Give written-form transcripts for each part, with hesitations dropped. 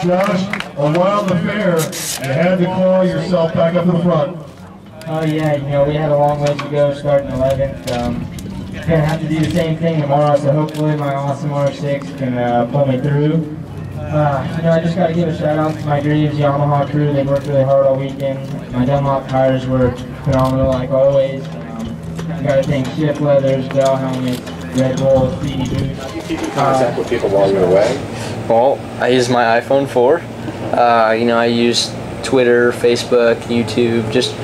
Josh, around the fair, you had to claw yourself back up in front. Oh yeah, you know, we had a long way to go starting 11th. Gonna have to do the same thing tomorrow, so hopefully my awesome R6 can pull me through. You know, I just gotta give a shout out to my Greaves Yamaha crew. They worked really hard all weekend. My Dunlop tires were phenomenal like always. Gotta thank Shift Leathers, Bell Helmets, Red Bull, Speedy Boots. You keep in contact with people while you're away? Well, I use my iPhone 4. You know, I use Twitter, Facebook, YouTube, just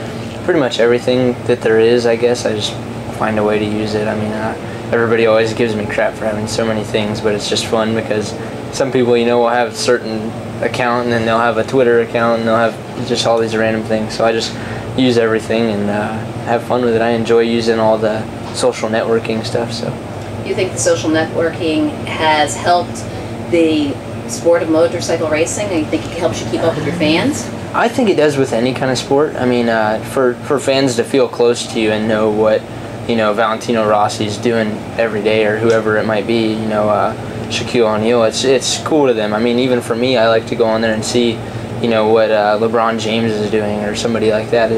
pretty much everything that there is, I guess. I just find a way to use it. I mean, everybody always gives me crap for having so many things, but it's just fun because some people, you know, will have a certain account and then they'll have a Twitter account and they'll have just all these random things. So I just use everything and have fun with it. I enjoy using all the social networking stuff. So, you think the social networking has helped the sport of motorcycle racing, and you think it helps you keep up with your fans? I think it does with any kind of sport. I mean, for fans to feel close to you and know what, you know, Valentino Rossi's doing every day or whoever it might be, you know, Shaquille O'Neal, it's cool to them. I mean, even for me, I like to go on there and see, you know, what LeBron James is doing or somebody like that.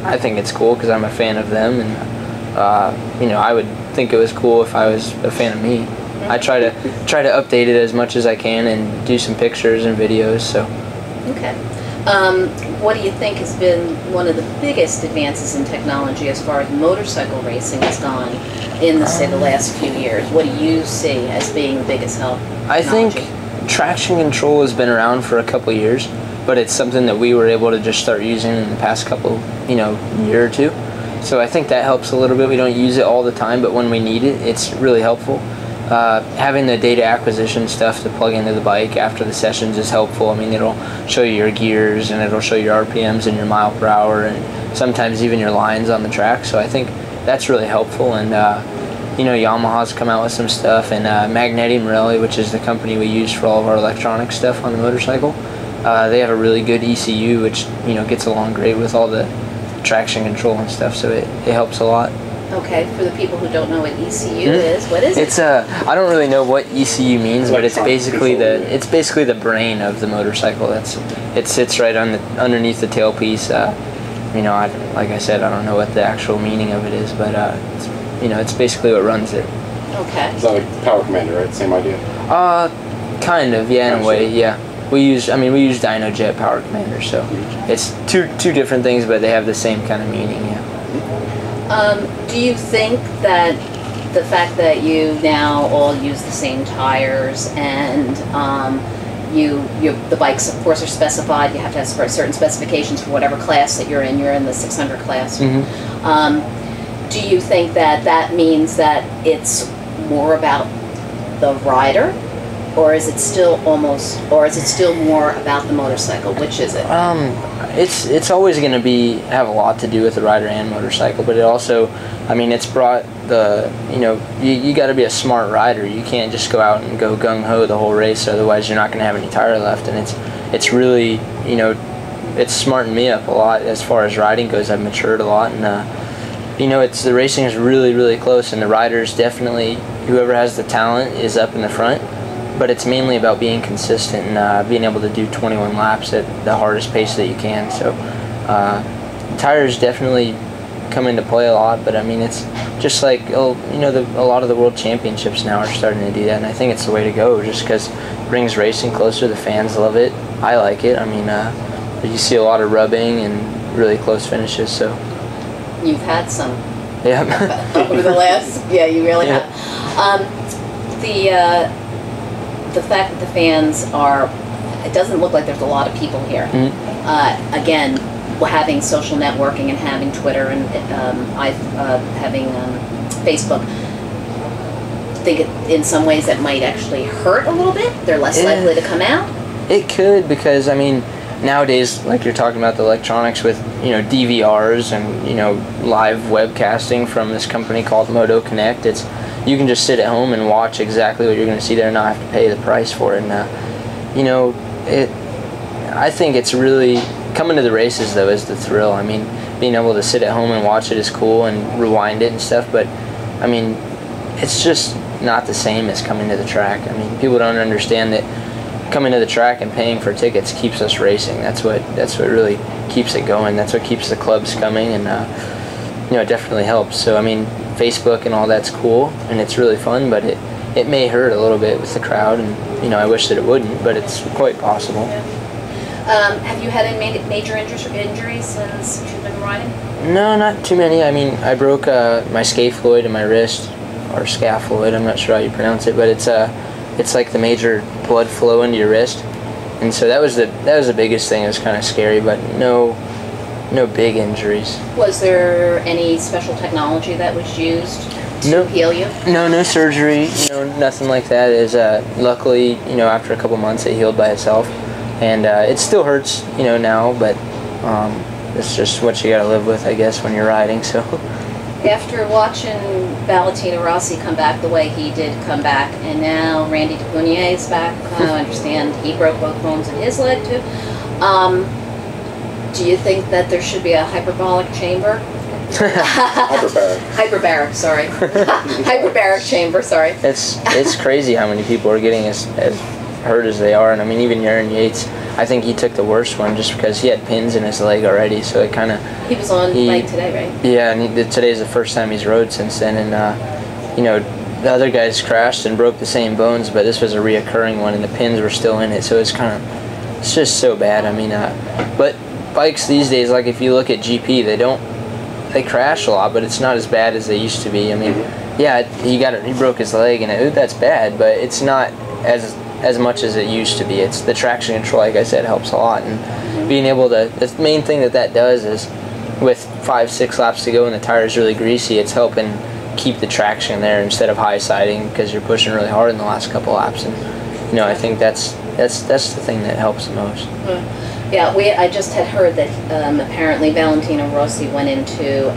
I think it's cool because I'm a fan of them, and you know, I would think it was cool if I was a fan of me. I try to update it as much as I can and do some pictures and videos. So. Okay. What do you think has been one of the biggest advances in technology as far as motorcycle racing has gone in, say, the last few years? What do you see as being the biggest help? I think traction control has been around for a couple of years, but it's something that we were able to just start using in the past couple, you know, year or two. So I think that helps a little bit. We don't use it all the time, but when we need it, it's really helpful. Having the data acquisition stuff to plug into the bike after the sessions is helpful. I mean, it'll show you your gears and it'll show your RPMs and your mile per hour and sometimes even your lines on the track. So I think that's really helpful. And you know, Yamaha's come out with some stuff, and Magneti Morelli, which is the company we use for all of our electronic stuff on the motorcycle, they have a really good ECU, which, you know, gets along great with all the traction control and stuff. So it helps a lot. Okay, for the people who don't know what ECU is, what is it? It's I don't really know what ECU means, but it's basically the brain of the motorcycle. It sits right on underneath the tailpiece. You know, like I said, I don't know what the actual meaning of it is, but you know, it's basically what runs it. Okay. Is that like Power Commander, right? Same idea. Kind of, yeah, in a way, yeah. We use DynoJet Power Commander, so it's two different things, but they have the same kind of meaning, yeah. Do you think that the fact that you now all use the same tires and the bikes, of course, are specified, you have to have certain specifications for whatever class that you're in the 600 class. Mm-hmm. Do you think that that means that it's more about the rider, or is it still more about the motorcycle? Which is it? It's always going to have a lot to do with the rider and motorcycle, but it also, I mean, it's brought the, you know, you got to be a smart rider. You can't just go out and go gung-ho the whole race, otherwise you're not going to have any tire left. And it's really, you know, it's smartened me up a lot as far as riding goes. I've matured a lot, and you know, the racing is really, really close, and the riders definitely, whoever has the talent is up in the front. But it's mainly about being consistent and being able to do 21 laps at the hardest pace that you can. So tires definitely come into play a lot, but I mean, it's just like, you know, a lot of the world championships now are starting to do that, and I think it's the way to go just because it brings racing closer. The fans love it. I like it. I mean, you see a lot of rubbing and really close finishes. So you've had some. Yeah. Over the last, yeah, you really have. The fact that the fans are, it doesn't look like there's a lot of people here. Mm-hmm. Again, having social networking and having Twitter and having Facebook, I think in some ways that might actually hurt a little bit. They're less likely to come out. It could, because I mean, nowadays, like you're talking about the electronics with, you know, DVRs and, you know, live webcasting from this company called Moto Connect. You can just sit at home and watch exactly what you're going to see there and not have to pay the price for it. And you know, I think it's really coming to the races though is the thrill. I mean, being able to sit at home and watch it is cool and rewind it and stuff, but I mean, it's just not the same as coming to the track. I mean, people don't understand that coming to the track and paying for tickets keeps us racing. That's what really keeps it going. That's what keeps the clubs coming, and it definitely helps. So I mean, Facebook and all that's cool, and it's really fun, but it may hurt a little bit with the crowd, and I wish that it wouldn't, but it's quite possible. Have you had any major injuries since you've been riding? No, not too many. I mean, I broke my scaphoid in my wrist, or scaphoid. I'm not sure how you pronounce it, but it's like the major blood flow into your wrist, and so that was the biggest thing. It was kind of scary, but no big injuries. Was there any special technology that was used to heal you? No surgery. Nothing like that. Luckily, after a couple months, it healed by itself, and it still hurts, now, but it's just what you got to live with, I guess, when you're riding. So. After watching Valentino Rossi come back the way he did come back, and now Randy DePunier is back, I understand he broke both bones in his leg too. Do you think that there should be a hyperbaric chamber? Hyperbaric, sorry. Hyperbaric chamber, sorry. It's crazy how many people are getting as hurt as they are, and I mean, even Aaron Yates, I think he took the worst one just because he had pins in his leg already, so it kind of... He was on bike today, right? Yeah, and today's the first time he's rode since then, and, the other guys crashed and broke the same bones, but this was a reoccurring one, and the pins were still in it, so it's just so bad. I mean, but bikes these days, like if you look at GP, they crash a lot, but it's not as bad as they used to be. I mean, yeah, he broke his leg, and that's bad, but it's not as much as it used to be. It's the traction control, like I said, helps a lot, and being able to, the main thing that does is with 5-6 laps to go and the tire's really greasy, it's helping keep the traction there instead of high siding because you're pushing really hard in the last couple laps, and I think that's the thing that helps the most. Yeah, I just had heard that apparently Valentino Rossi went into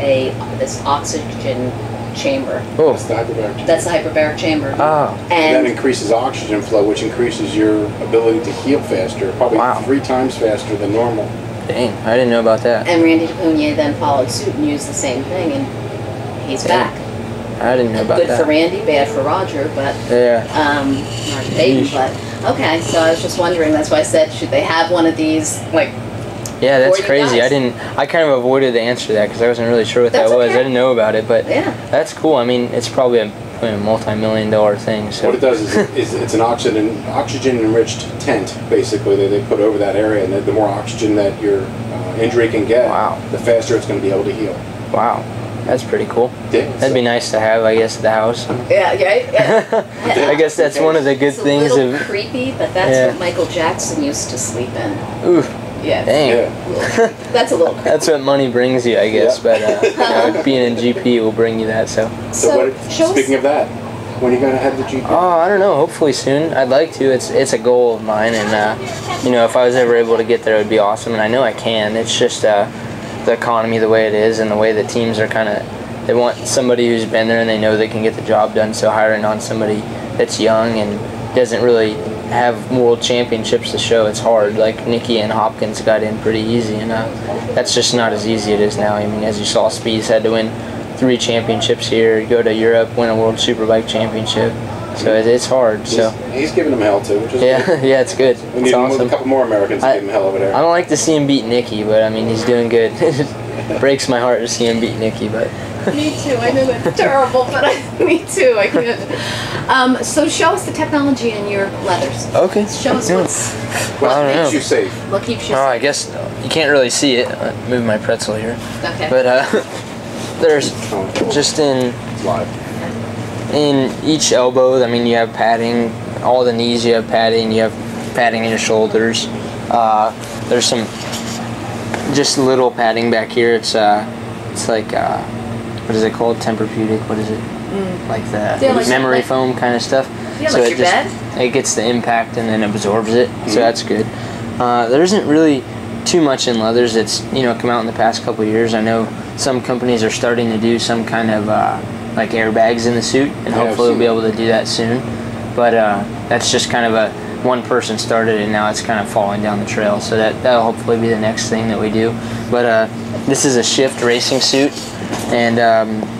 this oxygen chamber. Oh, That's the hyperbaric chamber. That's the hyperbaric chamber. Oh. And that increases oxygen flow, which increases your ability to heal faster, probably 3 times faster than normal. Dang, I didn't know about that. And Randy DePunier then followed suit and used the same thing, and he's back. I didn't know about that. Good for Randy, bad for Roger, but not Peyton, but okay. So I was just wondering. That's why I said, should they have one of these, like? Yeah, that's crazy. I kind of avoided the answer to that because I wasn't really sure what that was. I didn't know about it, but that's cool. I mean, it's probably a multi-million-dollar thing. So what it does is it's an oxygen-enriched tent, basically, that they put over that area, and the more oxygen that your injury can get, the faster it's going to be able to heal. Wow. That's pretty cool. Yeah, That'd be nice to have, I guess, at the house. Yeah. I guess that's one of the good things. It's a little creepy, but that's what Michael Jackson used to sleep in. Ooh. Yeah. Dang. That's a little creepy. That's what money brings you, I guess. But being in GP will bring you that. So speaking of that, when are you going to head to GP? Oh, I don't know. Hopefully soon. I'd like to. It's a goal of mine, and if I was ever able to get there, it would be awesome. And I know I can. It's just the economy the way it is, and the way the teams are they want somebody who's been there and they know they can get the job done. So hiring on somebody that's young and doesn't really have world championships to show, it's hard. Like Nicky and Hopkins got in pretty easy, and that's just not as easy it is now. I mean, as you saw, Speeds had to win 3 championships here, go to Europe, win a World Superbike championship. So it's hard. He's giving them hell too, which is good. Yeah, it's good. We need a couple more Americans to give him hell over there. I don't like to see him beat Nicky, but I mean, he's doing good. It breaks my heart to see him beat Nicky, but. Me too. I know that's terrible, but me too. I can't. So show us the technology in your leathers. Okay. Show us what keeps you safe. What keeps you safe? I guess you can't really see it. Move my pretzel here. Okay. But there's just in each elbow. I mean, you have padding. All the knees, you have padding. You have padding in your shoulders. There's some just little padding back here. It's like. What is it called? Tempur-Pedic? What is it? Like the memory foam kind of stuff. So like your bed? It gets the impact and then absorbs it. So that's good. There isn't really too much in leathers that's come out in the past couple of years. I know some companies are starting to do some kind of like airbags in the suit, and hopefully we'll be able to do that soon. But that's just kind of one person started it, and now it's kind of falling down the trail. So that'll hopefully be the next thing that we do. But this is a Shift racing suit. And,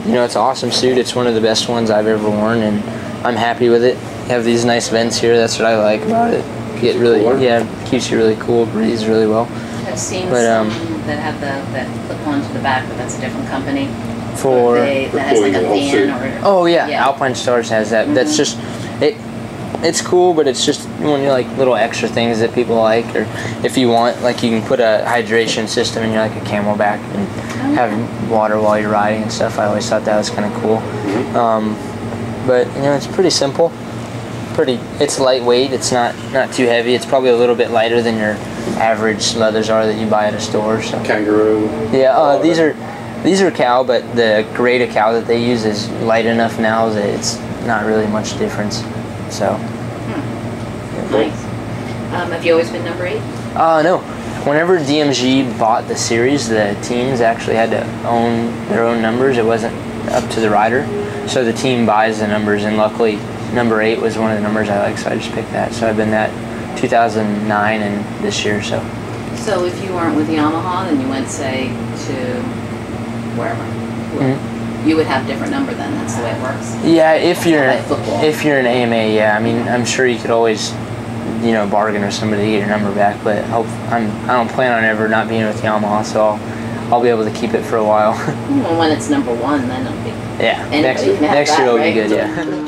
it's an awesome suit. It's one of the best ones I've ever worn, and I'm happy with it. You have these nice vents here. That's what I like about it. get really, keeps you really cool, breathes really well. I've seen But, some that have that clip on to the back, but that's a different company. For that has like a fan or. Oh yeah, Alpine Stars has that. That's just it. It's cool, but it's just one of like little extra things that people like, or if you want, like you can put a hydration system in your like a Camelback and have water while you're riding and stuff. I always thought that was kind of cool. But you know, it's pretty simple. It's lightweight. It's not too heavy. It's probably a little bit lighter than your average leathers are that you buy at a store. So. Kangaroo. Yeah, these are cow, but the grade of cow that they use is light enough now that it's not really much difference. So. Nice. Have you always been number 8? No. Whenever DMG bought the series, the teams actually had to own their own numbers. It wasn't up to the rider. So the team buys the numbers, and luckily number 8 was one of the numbers I like, so I just picked that. So I've been that 2009 and this year. So if you weren't with Yamaha, then you went, say, to wherever, you would have a different number then. That's the way it works. Yeah, if you're an AMA, yeah. I mean, I'm sure you could always, you know, bargain with somebody to get your number back. But I don't plan on ever not being with Yamaha, so I'll be able to keep it for a while. Well, when it's number 1, then it'll be. Yeah, next year will be good. Yeah.